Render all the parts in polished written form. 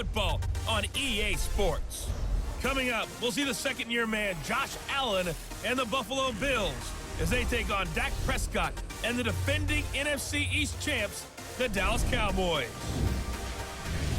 football on EA Sports. Coming up, we'll see the second-year man Josh Allen and the Buffalo Bills as they take on Dak Prescott and the defending NFC East champs, the Dallas Cowboys.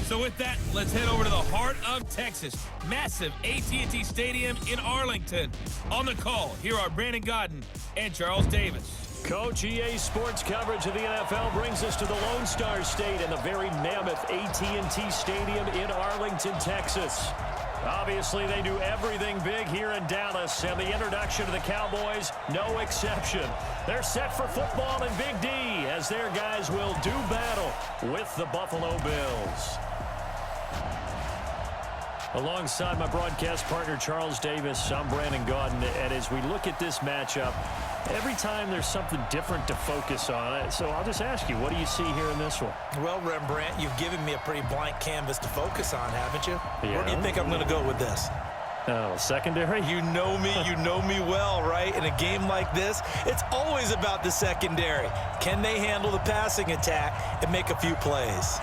So with that, let's head over to the heart of Texas. Massive AT&T Stadium in Arlington. On the call, here are Brandon Godden and Charles Davis. Coach, EA Sports coverage of the NFL brings us to the Lone Star State and the very mammoth AT&T Stadium in Arlington, Texas. Obviously, they do everything big here in Dallas, and the introduction of the Cowboys, no exception. They're set for football in Big D as their guys will do battle with the Buffalo Bills. Alongside my broadcast partner, Charles Davis, I'm Brandon Godden, and as we look at this matchup, every time there's something different to focus on. So I'll just ask you, what do you see here in this one? Well, Rembrandt, you've given me a pretty blank canvas to focus on, haven't you? Yeah. Where do you think I'm going to go with this? Oh, secondary? You know me well, right? In a game like this, it's always about the secondary. Can they handle the passing attack and make a few plays?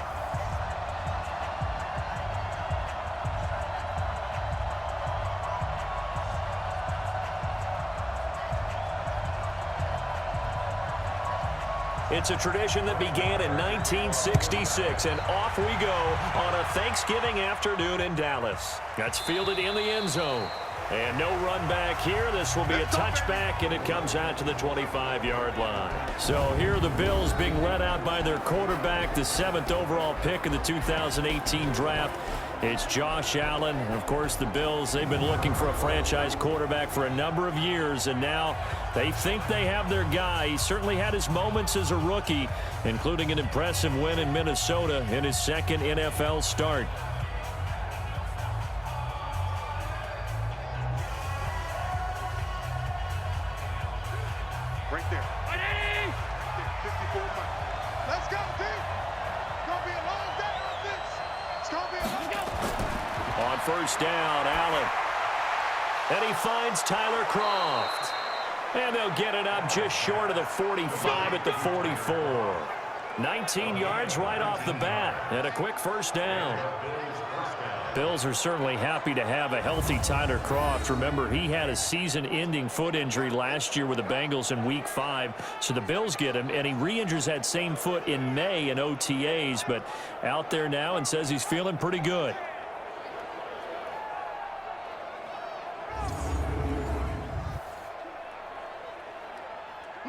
It's a tradition that began in 1966, and off we go on a Thanksgiving afternoon in Dallas. That's fielded in the end zone. And no run back here. This will be a touchback, and it comes out to the 25-yard line. So here are the Bills being led out by their quarterback, the 7th overall pick in the 2018 draft. It's Josh Allen. Of course, the Bills, they've been looking for a franchise quarterback for a number of years, and now they think they have their guy. He certainly had his moments as a rookie, including an impressive win in Minnesota in his second NFL start. Right there. Ready? 54 miles. Let's go, team. It's going to be a long day on this. It's going to be a long day. On first down, Allen. And he finds Tyler Kroft. And they'll get it up just short of the 45 at the 44. 19 yards right off the bat. And a quick first down. Bills are certainly happy to have a healthy Tyler Kroft. Remember, he had a season-ending foot injury last year with the Bengals in Week 5. So the Bills get him, and he re-injures that same foot in May in OTAs. But out there now and says he's feeling pretty good.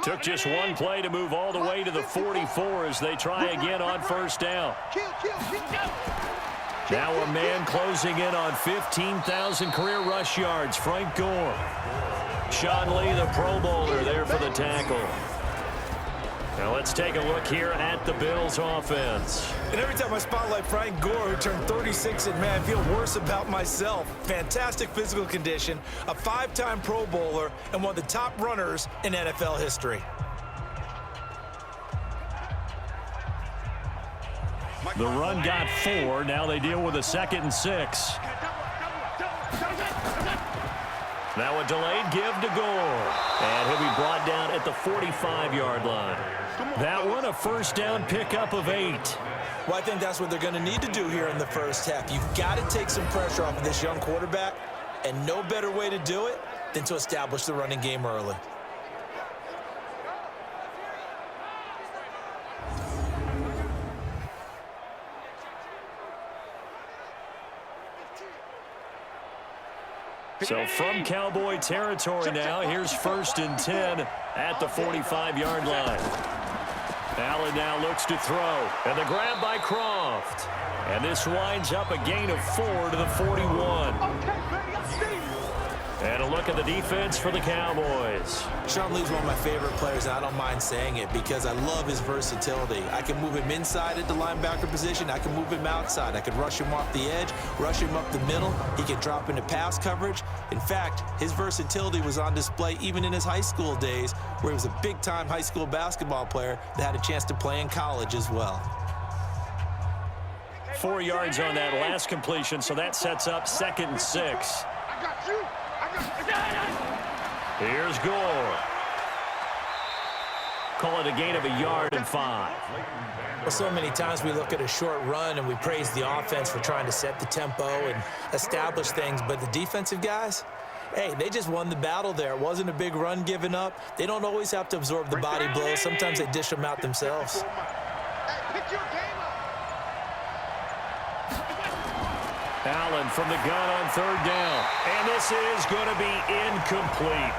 Took just one play to move all the way to the 44 as they try again on first down. Now a man closing in on 15,000 career rush yards, Frank Gore. Sean Lee, the Pro Bowler, there for the tackle. Now let's take a look here at the Bills offense. And every time I spotlight Frank Gore, who turned 36, and man, I feel worse about myself. Fantastic physical condition, a 5-time Pro Bowler, and one of the top runners in NFL history. The run got 4. Now they deal with a 2nd and 6. Now a delayed give to Gore. And he'll be brought down at the 45-yard line. That one a first down pickup of 8. Well, I think that's what they're going to need to do here in the first half. You've got to take some pressure off of this young quarterback, and no better way to do it than to establish the running game early. So from Cowboy territory now, here's 1st and 10 at the 45-yard line. Allen now looks to throw, and the grab by Kroft. And this winds up a gain of 4 to the 41. And a look at the defense for the Cowboys. Sean Lee's one of my favorite players, and I don't mind saying it because I love his versatility. I can move him inside at the linebacker position. I can move him outside. I can rush him off the edge, rush him up the middle. He can drop into pass coverage. In fact, his versatility was on display even in his high school days, where he was a big-time high school basketball player that had a chance to play in college as well. 4 yards on that last completion, so that sets up 2nd and 6. I got you. Here's Gore. Call it a gain of 1 yard and 5. Well, so many times we look at a short run and we praise the offense for trying to set the tempo and establish things, but the defensive guys, hey, they just won the battle there. It wasn't a big run given up. They don't always have to absorb the body blows. Sometimes they dish them out themselves. Allen from the gun on third down. And this is going to be incomplete.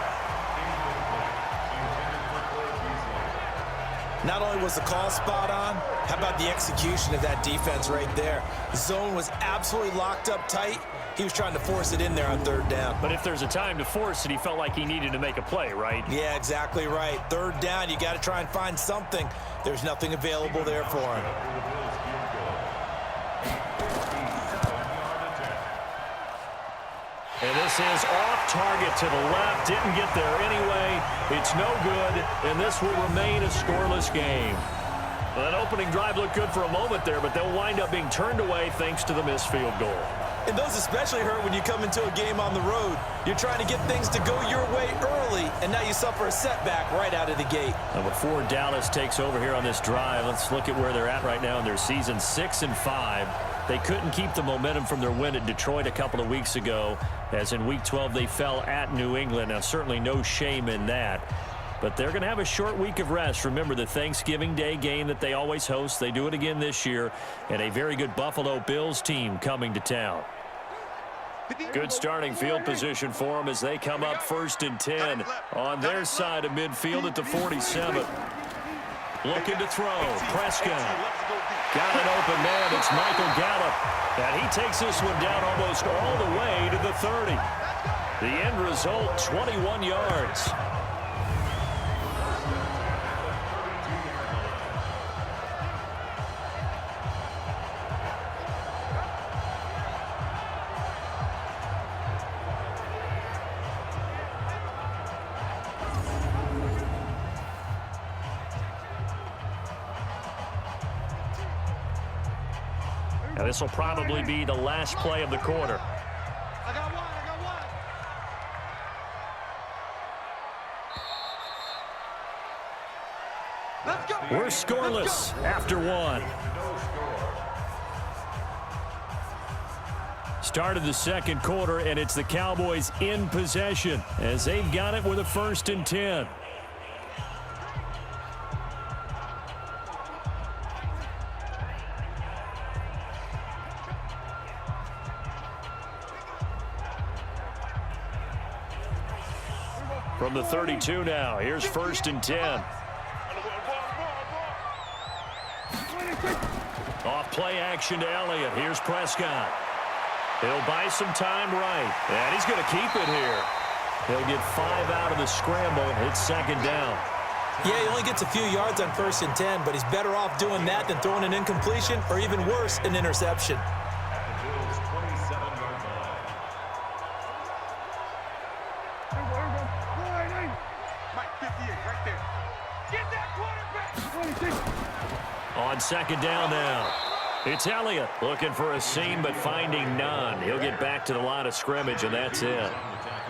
Not only was the call spot on, how about the execution of that defense right there? The zone was absolutely locked up tight. He was trying to force it in there on third down. But if there's a time to force it, he felt like he needed to make a play, right? Yeah, exactly right. Third down, you got to try and find something. There's nothing available there for him. And this is off target to the left. Didn't get there anyway. It's no good, and this will remain a scoreless game. Well, that opening drive looked good for a moment there, but they'll wind up being turned away thanks to the missed field goal. And those especially hurt when you come into a game on the road. You're trying to get things to go your way early, and now you suffer a setback right out of the gate. Now, before Dallas takes over here on this drive, let's look at where they're at right now in their season. 6-5. They couldn't keep the momentum from their win at Detroit a couple of weeks ago, as in Week 12 they fell at New England. Now, certainly no shame in that. But they're going to have a short week of rest. Remember the Thanksgiving Day game that they always host. They do it again this year. And a very good Buffalo Bills team coming to town. Good starting field position for them as they come up 1st and 10 on their side of midfield at the 47. Looking to throw. Prescott. Got an open man. It's Michael Gallup. And he takes this one down almost all the way to the 30. The end result, 21 yards. Now, this will probably be the last play of the quarter. I got one. Let's go. We're scoreless after one. Start of the second quarter, and it's the Cowboys in possession as they've got it with a 1st and 10. From the 32 now, here's 1st and 10. Off play action to Elliott. Here's Prescott. He'll buy some time right, and he's going to keep it here. He'll get 5 out of the scramble. It's 2nd down. Yeah, he only gets a few yards on 1st and 10, but he's better off doing that than throwing an incompletion or even worse, an interception. On 2nd down now. It's Elliott looking for a seam but finding none. He'll get back to the line of scrimmage, and that's it.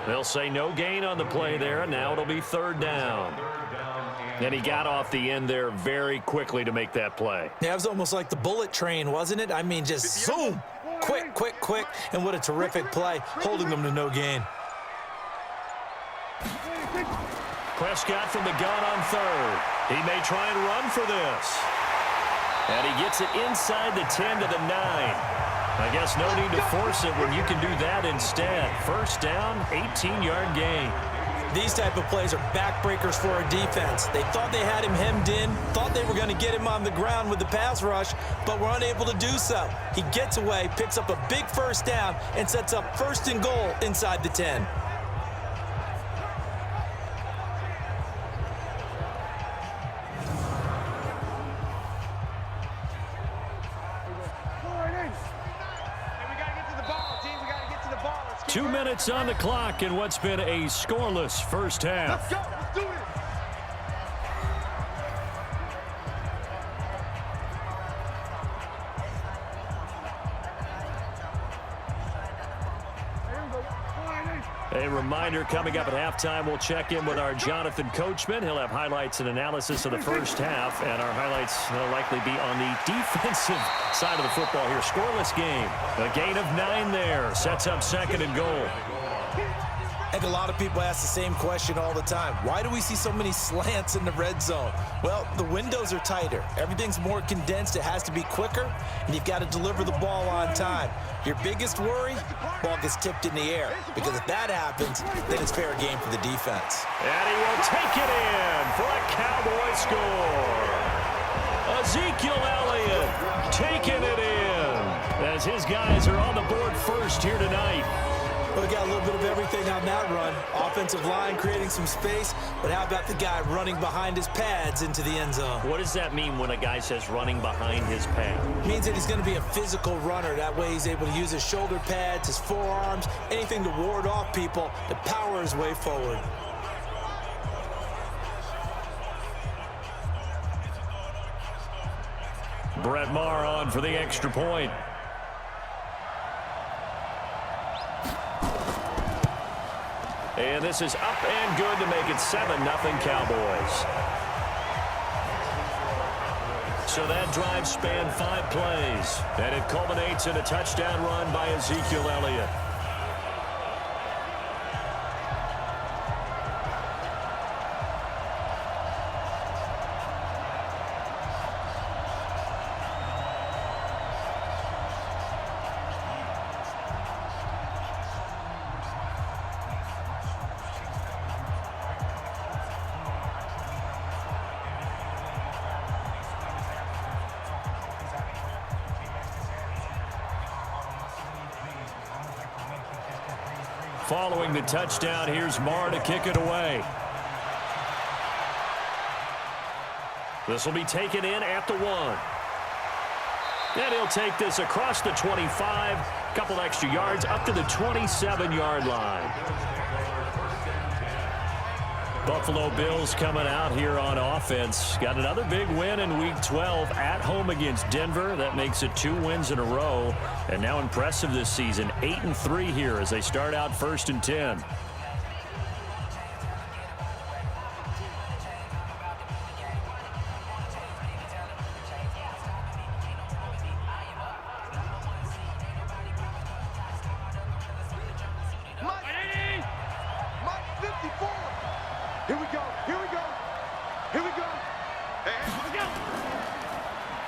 They'll say no gain on the play there, and now it'll be 3rd down. And he got off the end there very quickly to make that play. Yeah, it was almost like the bullet train, wasn't it? I mean, just zoom, quick, quick, quick, and what a terrific play, holding them to no gain. Prescott from the gun on 3rd. He may try and run for this. And he gets it inside the 10 to the 9. I guess no need to force it when you can do that instead. 1st down, 18-yard gain. These type of plays are backbreakers for a defense. They thought they had him hemmed in, thought they were going to get him on the ground with the pass rush, but were unable to do so. He gets away, picks up a big 1st down, and sets up 1st and goal inside the 10. Two minutes on the clock in what's been a scoreless first half. Let's go. Let's do it. A reminder, coming up at halftime, we'll check in with our Jonathan Coachman. He'll have highlights and analysis of the first half, and our highlights will likely be on the defensive side of the football here. Scoreless game. A gain of 9 there. Sets up second and goal. I think a lot of people ask the same question all the time. Why do we see so many slants in the red zone? Well, the windows are tighter. Everything's more condensed. It has to be quicker, and you've got to deliver the ball on time. Your biggest worry, ball gets tipped in the air. Because if that happens, then it's fair game for the defense. And he will take it in for a Cowboy score. Ezekiel Elliott taking it in as his guys are on the board first here tonight. Well, we got a little bit of everything on that run. Offensive line creating some space, but how about the guy running behind his pads into the end zone? What does that mean when a guy says running behind his pad? It means that he's going to be a physical runner. That way he's able to use his shoulder pads, his forearms, anything to ward off people to power his way forward. Brett Maher on for the extra point. And this is up and good to make it 7-0 Cowboys. So that drive spanned 5 plays, and it culminates in a touchdown run by Ezekiel Elliott. Following the touchdown, here's Maher to kick it away. This will be taken in at the 1. And he'll take this across the 25, a couple extra yards up to the 27-yard line. Buffalo Bills coming out here on offense. Got another big win in Week 12 at home against Denver. That makes it 2 wins in a row. And now impressive this season, 8-3 here as they start out 1st and 10.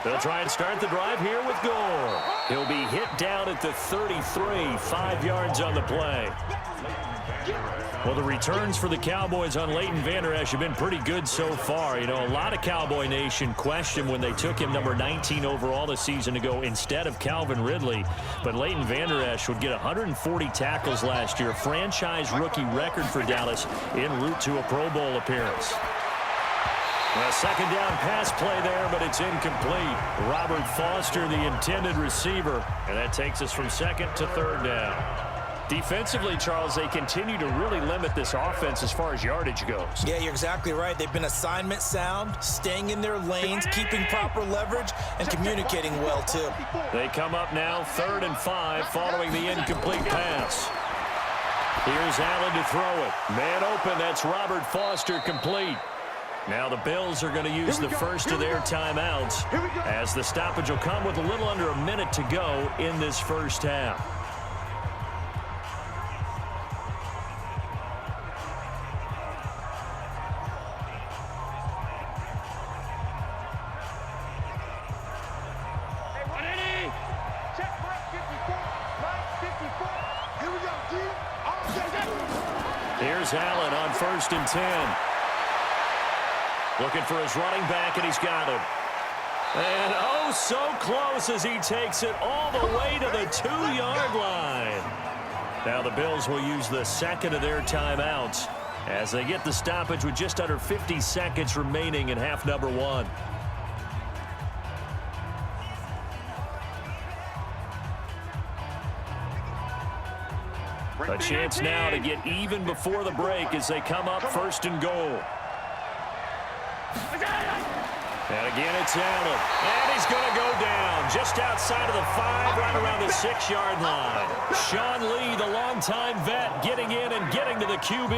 They'll try and start the drive here with Gore. He'll be hit down at the 33, 5 yards on the play. Well, the returns for the Cowboys on Leighton Vander Esch have been pretty good so far. You know, a lot of Cowboy Nation questioned when they took him number 19 overall a season ago instead of Calvin Ridley. But Leighton Vander Esch would get 140 tackles last year, franchise rookie record for Dallas en route to a Pro Bowl appearance. A second down pass play there, but it's incomplete. Robert Foster, the intended receiver, and that takes us from 2nd to 3rd down. Defensively, Charles, they continue to really limit this offense as far as yardage goes. Yeah, you're exactly right. They've been assignment sound, staying in their lanes, keeping proper leverage, and communicating well, too. They come up now 3rd and 5 following the incomplete pass. Here's Allen to throw it. Man open, that's Robert Foster, complete. Now the Bills are going to use the first of their timeouts as the stoppage will come with a little under a minute to go in this first half. Here's Allen on 1st and 10. Looking for his running back, and he's got him. And oh, so close as he takes it all the way to the 2-yard line. Now the Bills will use the second of their timeouts as they get the stoppage with just under 50 seconds remaining in half number 1. A chance now to get even before the break as they come up 1st and goal. And again, it's Allen. And he's going to go down just outside of the 5, right around the 6-yard line. Sean Lee, the longtime vet, getting in and getting to the QB.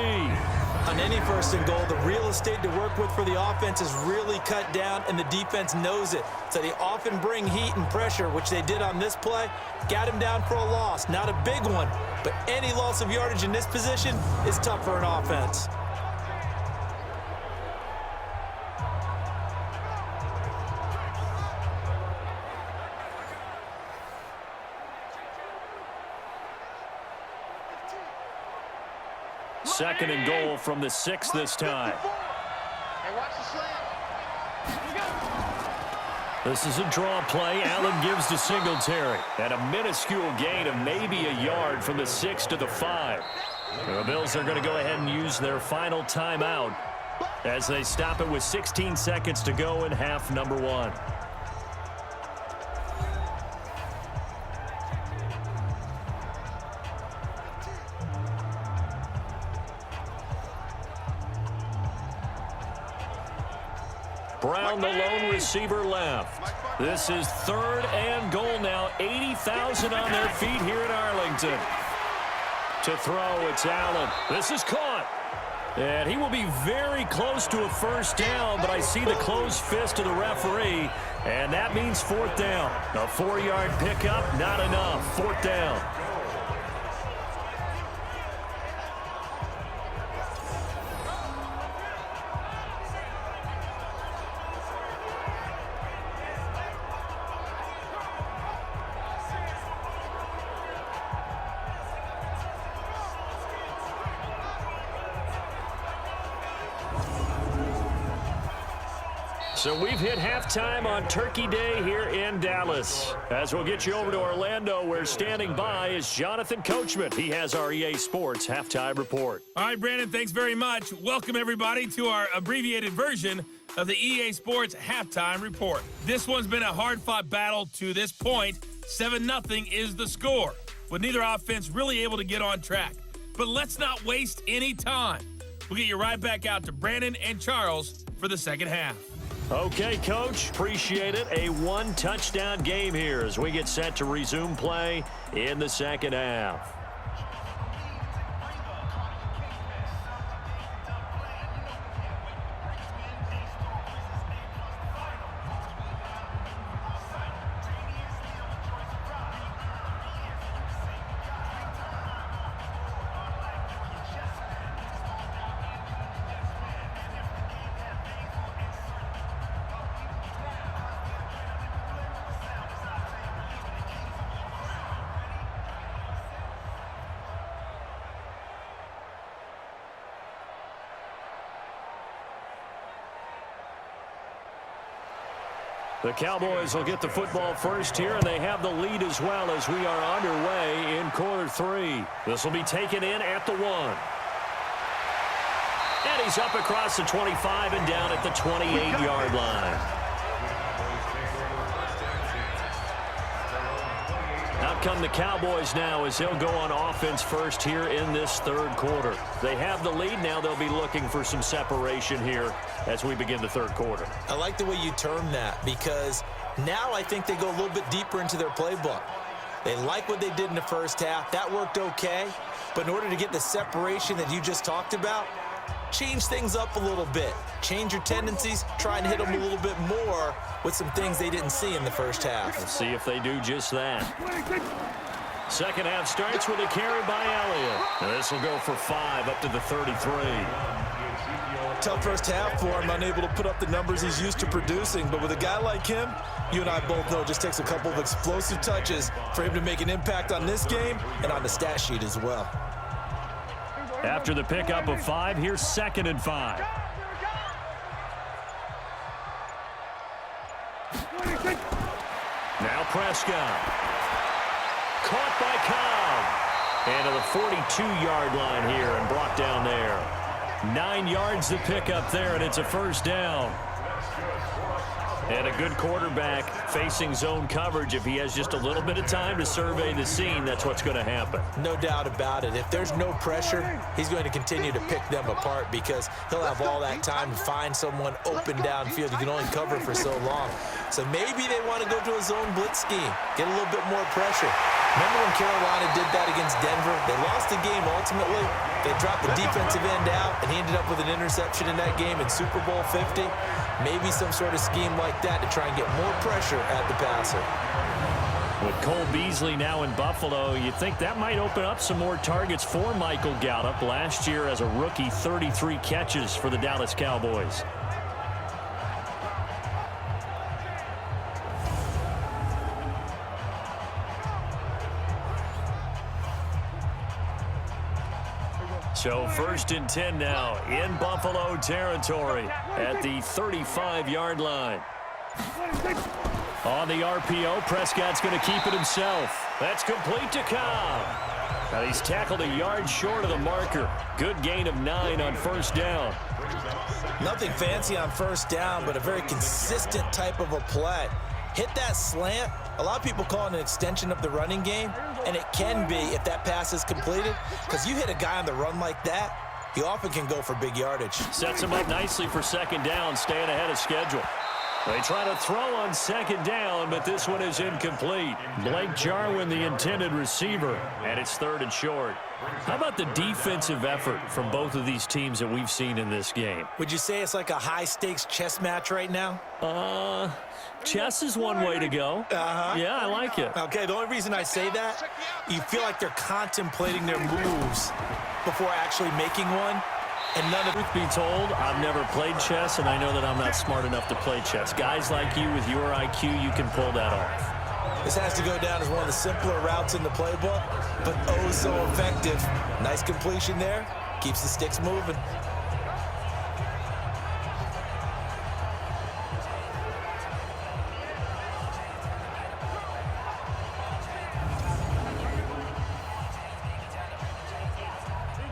On any first and goal, the real estate to work with for the offense is really cut down, and the defense knows it. So they often bring heat and pressure, which they did on this play. Got him down for a loss. Not a big one, but any loss of yardage in this position is tough for an offense. Second and goal from the 6 this time. This is a draw play. Allen gives to Singletary. And a minuscule gain of maybe a yard from the 6 to the 5. The Bills are going to go ahead and use their final timeout as they stop it with 16 seconds to go in half number 1. Brown, the lone receiver, left. This is 3rd and goal now. 80,000 on their feet here in Arlington. To throw, it's Allen. This is caught. And he will be very close to a first down, but I see the closed fist of the referee, and that means 4th down. A 4-yard pickup, not enough. 4th down. So we've hit halftime on Turkey Day here in Dallas. As we'll get you over to Orlando, where standing by is Jonathan Coachman. He has our EA Sports halftime report. All right, Brandon, thanks very much. Welcome, everybody, to our abbreviated version of the EA Sports halftime report. This one's been a hard-fought battle to this point. 7-0 is the score, with neither offense really able to get on track. But let's not waste any time. We'll get you right back out to Brandon and Charles for the second half. Okay, Coach, appreciate it. A 1-touchdown game here as we get set to resume play in the second half. The Cowboys will get the football first here, and they have the lead as well as we are underway in quarter 3. This will be taken in at the 1. And he's up across the 25 and down at the 28-yard line. Out come the Cowboys now as they'll go on offense first here in this third quarter. They have the lead. Now they'll be looking for some separation here as we begin the third quarter. I like the way you term that, because now I think they go a little bit deeper into their playbook. They like what they did in the first half. That worked okay. But in order to get the separation that you just talked about, change things up a little bit. Change your tendencies. Try and hit them a little bit more with some things they didn't see in the first half. Let's see if they do just that. Second half starts with a carry by Elliott. And this will go for 5 up to the 33. Tough first half for him, unable to put up the numbers he's used to producing. But with a guy like him, you and I both know it just takes a couple of explosive touches for him to make an impact on this game and on the stat sheet as well. After the pickup of 5, here's 2nd and 5. Now Prescott. Caught by Cobb. And to the 42-yard line here and brought down there. 9 yards to pick up there, and it's a first down. And a good quarterback facing zone coverage. If he has just a little bit of time to survey the scene, that's what's going to happen. No doubt about it. If there's no pressure, he's going to continue to pick them apart because he'll have all that time to find someone open downfield. You can only cover for so long. So maybe they want to go to a zone blitz scheme, get a little bit more pressure. Remember when Carolina did that against Denver? They lost the game ultimately. They dropped the defensive end out, and he ended up with an interception in that game in Super Bowl 50. Maybe some sort of scheme like that to try and get more pressure at the passer. With Cole Beasley now in Buffalo, you think that might open up some more targets for Michael Gallup. Last year as a rookie, 33 catches for the Dallas Cowboys. So 1st and 10 now in Buffalo territory at the 35-yard line. On the RPO, Prescott's going to keep it himself. That's complete to Cobb. Now he's tackled a yard short of the marker. Good gain of 9 on 1st down. Nothing fancy on 1st down, but a very consistent type of a play. Hit that slant. A lot of people call it an extension of the running game, and it can be if that pass is completed, because you hit a guy on the run like that, he often can go for big yardage. Sets him up nicely for 2nd down, staying ahead of schedule. They try to throw on 2nd down, but this one is incomplete. Blake Jarwin, the intended receiver, and it's 3rd and short. How about the defensive effort from both of these teams that we've seen in this game? Would you say it's like a high-stakes chess match right now? Chess is one way to go. Yeah, I like it. Okay, the only reason I say that, you feel like they're contemplating their moves before actually making one. And none of Truth be told, I've never played chess, and I know that I'm not smart enough to play chess. Guys like you with your IQ, you can pull that off. This has to go down as one of the simpler routes in the playbook, but oh so effective. Nice completion there. Keeps the sticks moving.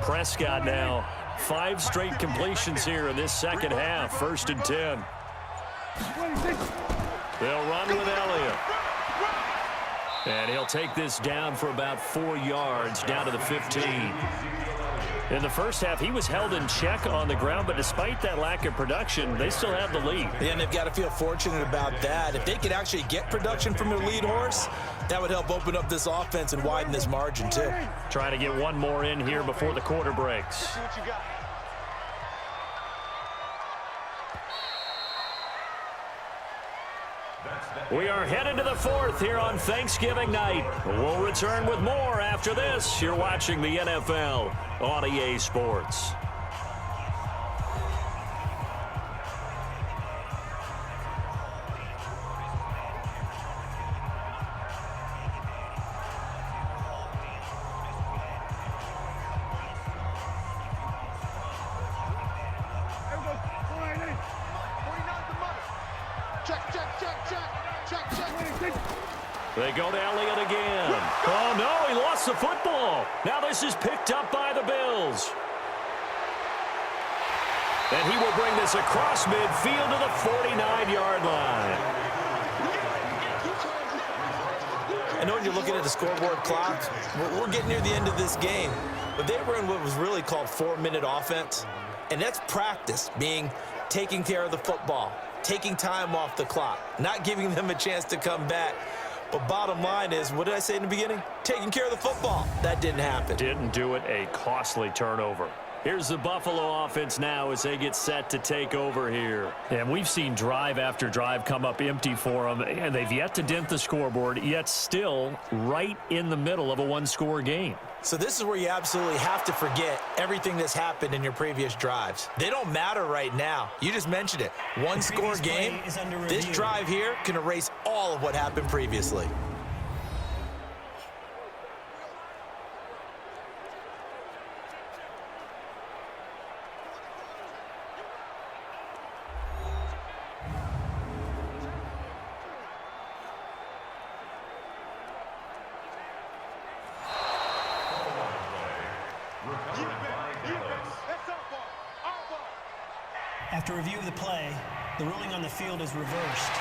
Prescott now. 5 straight completions here in this 2nd half. 1st and 10. They'll run with Elliott. And he'll take this down for about 4 yards, down to the 15. In the 1st half, he was held in check on the ground, but despite that lack of production, they still have the lead. Yeah, and they've got to feel fortunate about that. If they could actually get production from their lead horse, that would help open up this offense and widen this margin, too. Trying to get one more in here before the quarter breaks. We are headed to the 4th here on Thanksgiving night. We'll return with more after this. You're watching the NFL on EA Sports. They go to Elliott again. Oh, no, he lost the football. Now this is picked up by the Bills. And he will bring this across midfield to the 49-yard line. I know when you're looking at the scoreboard clock, we're getting near the end of this game. But they were in what was really called 4-minute offense. And that's practice, being taking care of the football, taking time off the clock, not giving them a chance to come back. But bottom line is, what did I say in the beginning? Taking care of the football. That didn't happen. Didn't do it. A costly turnover. Here's the Buffalo offense now as they get set to take over here. And we've seen drive after drive come up empty for them, and they've yet to dent the scoreboard, yet still right in the middle of a one-score game. So this is where you absolutely have to forget everything that's happened in your previous drives. They don't matter right now. You just mentioned it. One-score game. This drive here can erase all of what happened previously. After review of the play, the ruling on the field is reversed.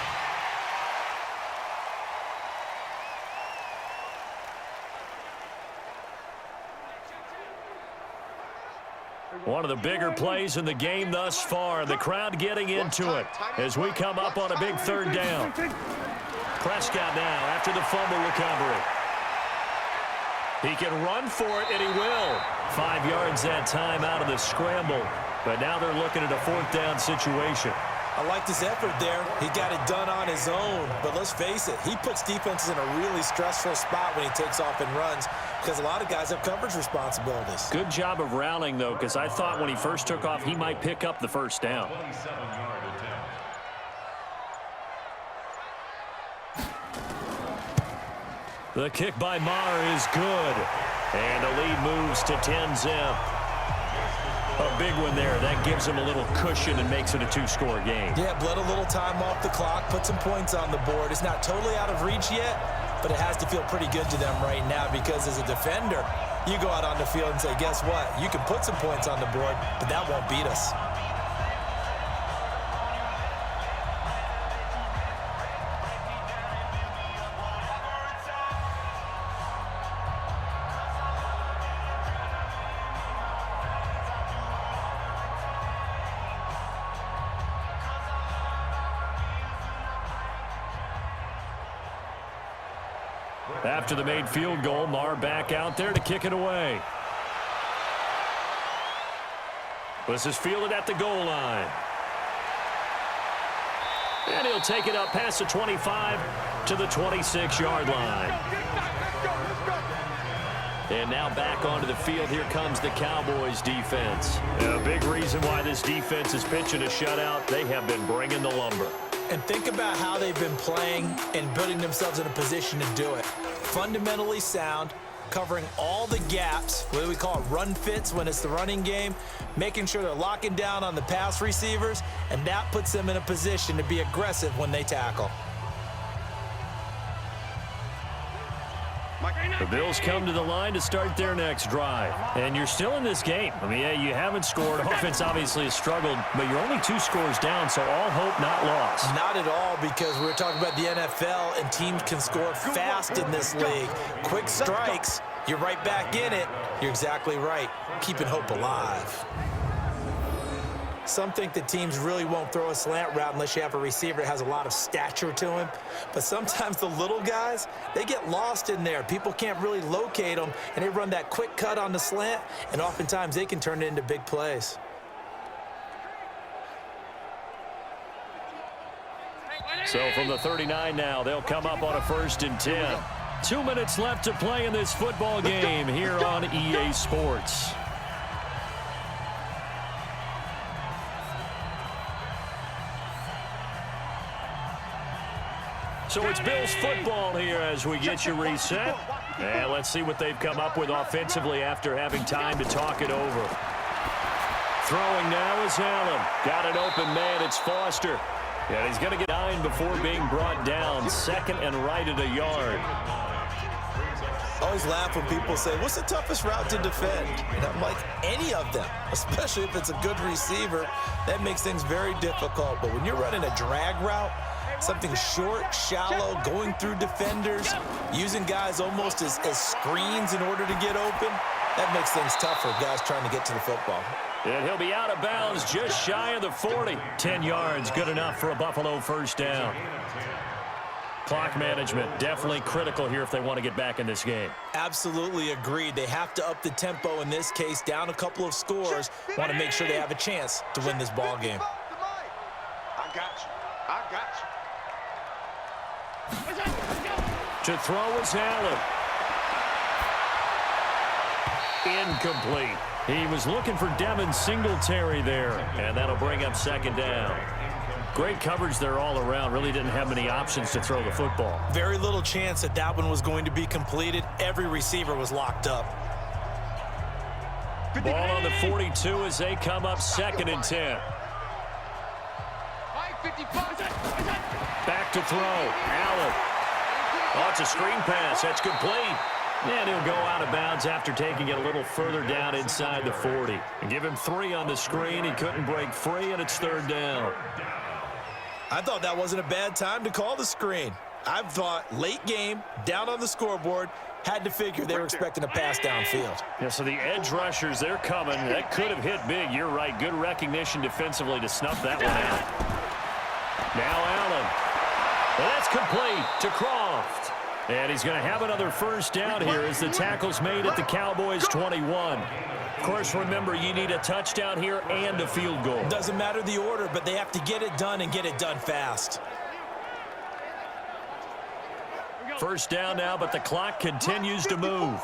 One of the bigger plays in the game thus far. The crowd getting into it as we come up on a big third down. Prescott now after the fumble recovery. He can run for it, and he will. 5 yards that time out of the scramble. But now they're looking at a fourth down situation. I liked his effort there. He got it done on his own. But let's face it, he puts defenses in a really stressful spot when he takes off and runs because a lot of guys have coverage responsibilities. Good job of rallying, though, because I thought when he first took off, he might pick up the first down. The kick by Maher is good. And the lead moves to 10-zip. A big one there. That gives him a little cushion and makes it a two-score game. Yeah, bled a little time off the clock, put some points on the board. It's not totally out of reach yet, but it has to feel pretty good to them right now because as a defender, you go out on the field and say, guess what? You can put some points on the board, but that won't beat us. After the made field goal, Maher back out there to kick it away. This is fielded at the goal line. And he'll take it up past the 25 to the 26-yard line. And now back onto the field. Here comes the Cowboys defense. And a big reason why this defense is pitching a shutout, they have been bringing the lumber. And think about how they've been playing and building themselves in a position to do it. Fundamentally sound, covering all the gaps, what we call it run fits when it's the running game, making sure they're locking down on the pass receivers, and that puts them in a position to be aggressive when they tackle. The Bills come to the line to start their next drive. And you're still in this game. I mean, yeah, you haven't scored. Offense obviously has struggled, but you're only 2 scores down, so all hope not lost. Not at all, because we were talking about the NFL, and teams can score fast in this league. Quick strikes, you're right back in it. You're exactly right. Keeping hope alive. Some think that teams really won't throw a slant route unless you have a receiver that has a lot of stature to him. But sometimes the little guys, they get lost in there. People can't really locate them, and they run that quick cut on the slant, and oftentimes they can turn it into big plays. So from the 39 now, they'll come up on a 1st and 10. 2 minutes left to play in this football game here on EA Sports. So it's Bills football here as we get you reset. And let's see what they've come up with offensively after having time to talk it over. Throwing now is Allen. Got an open man. It's Foster. And he's going to get 9 before being brought down. 2nd and right at a yard. I always laugh when people say, what's the toughest route to defend? And I'm like, any of them, especially if it's a good receiver. That makes things very difficult. But when you're running a drag route, something short, shallow, going through defenders, using guys almost as screens in order to get open, that makes things tough for guys trying to get to the football. And he'll be out of bounds just shy of the 40. 10 yards, good enough for a Buffalo first down. Clock management, definitely critical here if they want to get back in this game. Absolutely agreed. They have to up the tempo in this case, down a couple of scores, want to make sure they have a chance to win this ball game. I got you. I got you. To throw is Allen. Incomplete. He was looking for Devin Singletary there, and that'll bring up 2nd down. Great coverage there all around. Really didn't have many options to throw the football. Very little chance that that one was going to be completed. Every receiver was locked up. Ball on the 42 as they come up 2nd and 10. Back to throw. Allen. Oh, it's a screen pass. That's complete. And he'll go out of bounds after taking it a little further down inside the 40. And give him 3 on the screen. He couldn't break free, and it's 3rd down. I thought that wasn't a bad time to call the screen. I've thought late game, down on the scoreboard, had to figure they were expecting a pass downfield. Yeah, so the edge rushers, they're coming. That could have hit big. You're right. Good recognition defensively to snuff that one out. Now Allen. And that's complete to Croft. And he's going to have another first down here as the tackle's made at the Cowboys 21. Of course, remember, you need a touchdown here and a field goal. Doesn't matter the order, but they have to get it done and get it done fast. First down now, but the clock continues to move.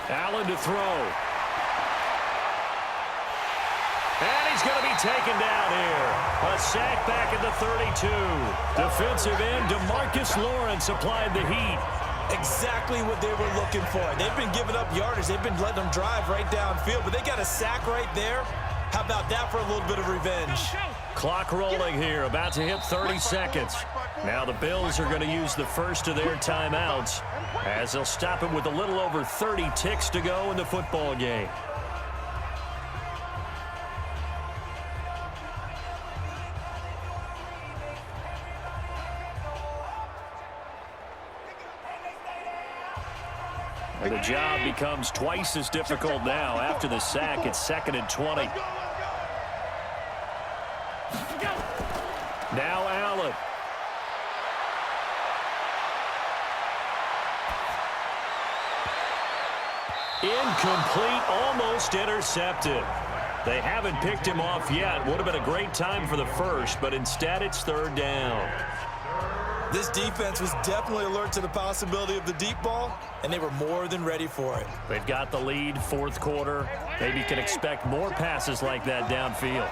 Allen to throw. And he's going to be taken down here. A sack back at the 32. Defensive end DeMarcus Lawrence applied the heat. Exactly what they were looking for. They've been giving up yardage. They've been letting them drive right downfield, but they got a sack right there. How about that for a little bit of revenge? Clock rolling here, about to hit 30 seconds. Now the Bills are going to use the first of their timeouts as they'll stop it with a little over 30 ticks to go in the football game. And the job becomes twice as difficult now. After the sack, it's 2nd and 20. Now Allen. Incomplete, almost intercepted. They haven't picked him off yet. Would have been a great time for the first, but instead it's 3rd down. This defense was definitely alert to the possibility of the deep ball, and they were more than ready for it. They've got the lead, 4th quarter. Maybe can expect more passes like that downfield.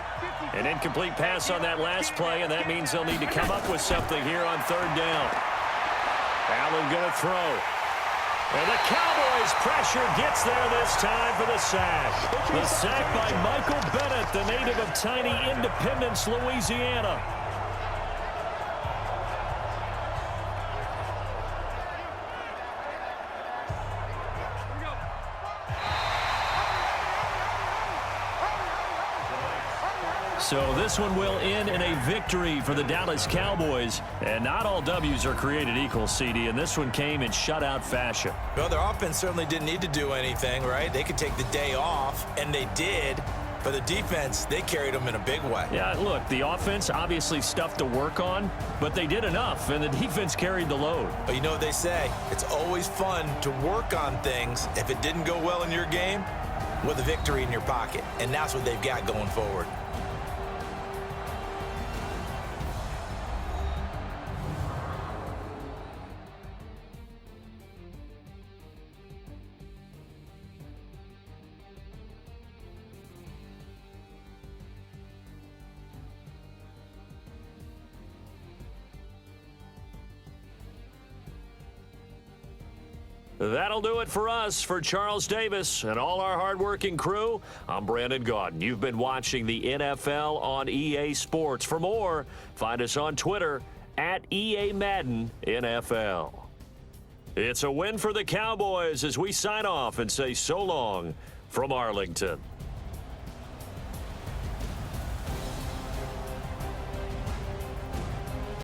An incomplete pass on that last play, and that means they'll need to come up with something here on 3rd down. Allen going to throw. And the Cowboys pressure gets there this time for the sack. The sack by Michael Bennett, the native of tiny Independence, Louisiana. So this one will end in a victory for the Dallas Cowboys. And not all W's are created equal, CD, and this one came in shutout fashion. Well, their offense certainly didn't need to do anything, right? They could take the day off, and they did. But the defense, they carried them in a big way. Yeah, look, the offense obviously stuff to work on, but they did enough, and the defense carried the load. But you know what they say, it's always fun to work on things if it didn't go well in your game with a victory in your pocket. And that's what they've got going forward. That'll do it for us. For Charles Davis and all our hardworking crew, I'm Brandon Gaudin. You've been watching the NFL on EA Sports. For more, find us on Twitter at EA Madden NFL. It's a win for the Cowboys as we sign off and say so long from Arlington.